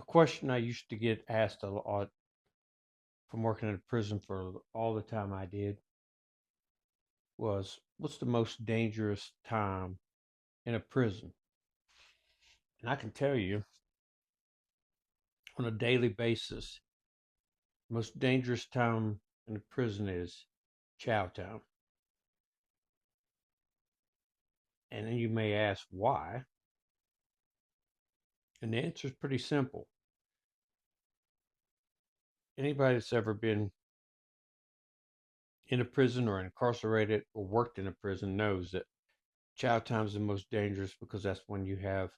question I used to get asked a lot from working in a prison for all the time I did was, what's the most dangerous time in a prison? And I can tell you on a daily basis, the most dangerous time in a prison is chow time. And then you may ask why. And the answer is pretty simple. Anybody that's ever been in a prison or incarcerated or worked in a prison knows that chow time is the most dangerous because that's when you have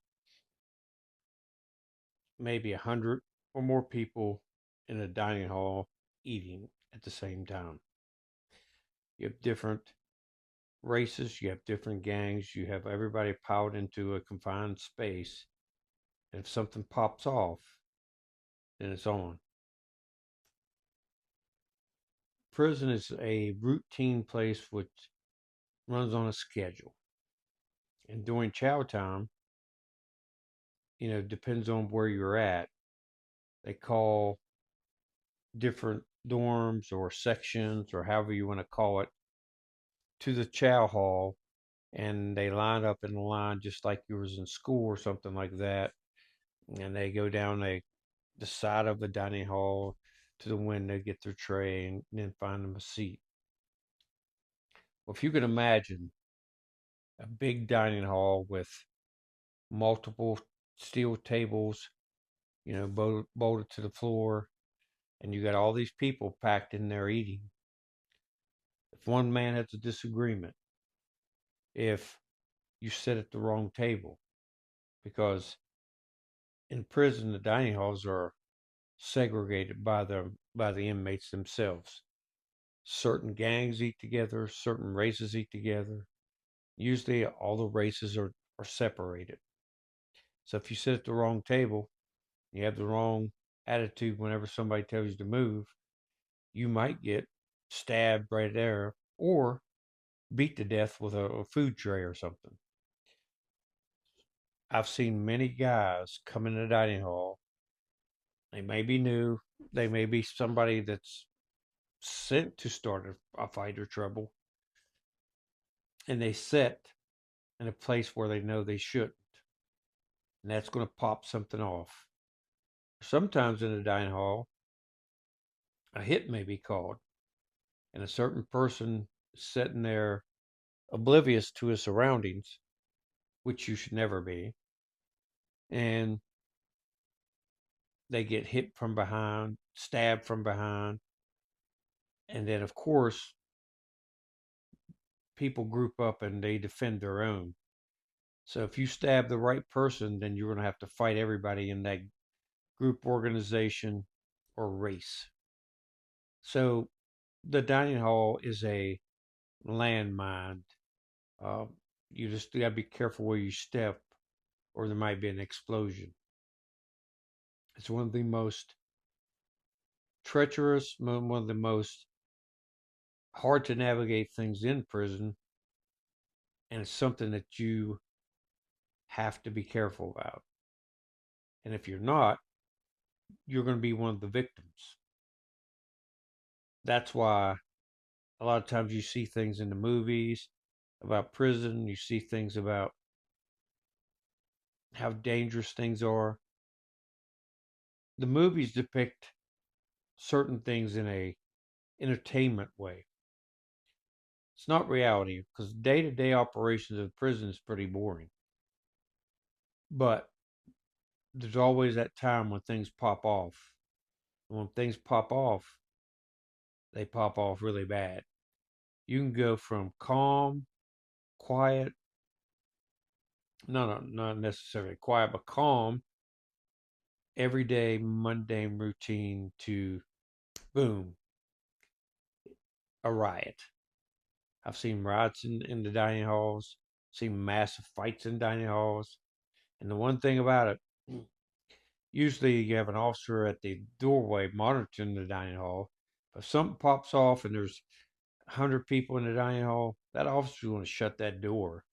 maybe 100 or more people in a dining hall eating at the same time. You have different races, you have different gangs, you have everybody piled into a confined space. And if something pops off, then it's on. Prison is a routine place which runs on a schedule. And during chow time, depends on where you're at. They call different dorms or sections or however you want to call it to the chow hall, and they line up in a line just like you was in school or something like that. And they go down the side of the dining hall to the window, get their tray, and then find them a seat. Well, if you can imagine a big dining hall with multiple steel tables, bolted to the floor, and you got all these people packed in there eating. If one man has a disagreement, if you sit at the wrong table, because in prison the dining halls are segregated by the inmates themselves. Certain gangs eat together, certain races eat together. Usually all the races are separated. So if you sit at the wrong table, you have the wrong attitude whenever somebody tells you to move, you might get stabbed right there or beat to death with a food tray or something. I've seen many guys come in the dining hall. They may be new, they may be somebody that's sent to start a fight or trouble, and they sit in a place where they know they shouldn't, and that's going to pop something off. Sometimes in a dining hall, a hit may be called, and a certain person sitting there oblivious to his surroundings, which you should never be, and they get hit from behind, stabbed from behind, and then, of course, people group up and they defend their own. So if you stab the right person, then you're going to have to fight everybody in that group, organization, or race. So the dining hall is a landmine. Uh, you just got to be careful where you step, or there might be an explosion. It's one of the most treacherous, one of the most hard to navigate things in prison, and it's something that you have to be careful about. And if you're not, you're going to be one of the victims. That's why a lot of times you see things in the movies about prison, you see things about how dangerous things are. The movies depict certain things in a entertainment way. It's not reality because day-to-day operations of the prison is pretty boring. But there's always that time when things pop off. And when things pop off, they pop off really bad. You can go from calm, quiet, no, not necessarily quiet, but calm, everyday, mundane routine to boom, a riot. I've seen riots in the dining halls, seen massive fights in dining halls. And the one thing about it, usually you have an officer at the doorway monitoring the dining hall. If something pops off and there's 100 people in the dining hall, that officer's going to shut that door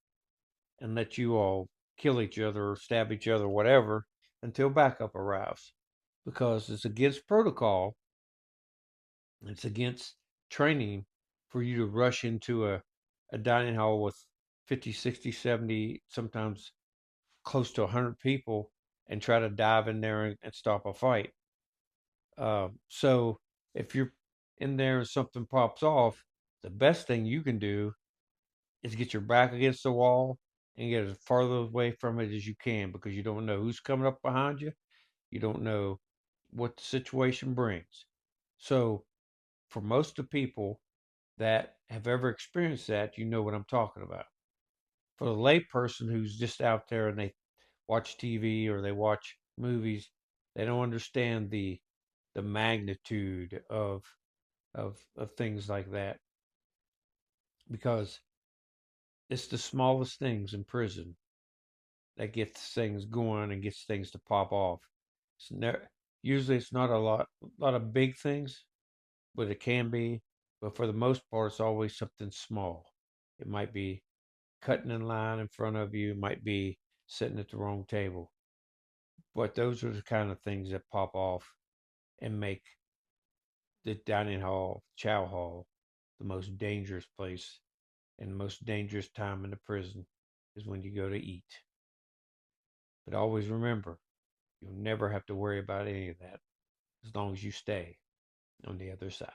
and let you all kill each other or stab each other, whatever, until backup arrives. because it's against protocol. It's against training for you to rush into a dining hall with 50, 60, 70, sometimes close to 100 people and try to dive in there and stop a fight. So if you're in there and something pops off, the best thing you can do is get your back against the wall and get as farther away from it as you can, because you don't know who's coming up behind you. You don't know what the situation brings. So for most of the people that have ever experienced that, you know what I'm talking about. For the layperson who's just out there and they watch TV or they watch movies, they don't understand the magnitude of things like that, because it's the smallest things in prison that gets things going and gets things to pop off. It's never, usually it's not a lot of big things, but it can be. But for the most part, it's always something small. It might be cutting in line in front of you, it might be sitting at the wrong table. But those are the kind of things that pop off and make the dining hall, chow hall, the most dangerous place and the most dangerous time in the prison is when you go to eat. But always remember, you'll never have to worry about any of that as long as you stay on the other side.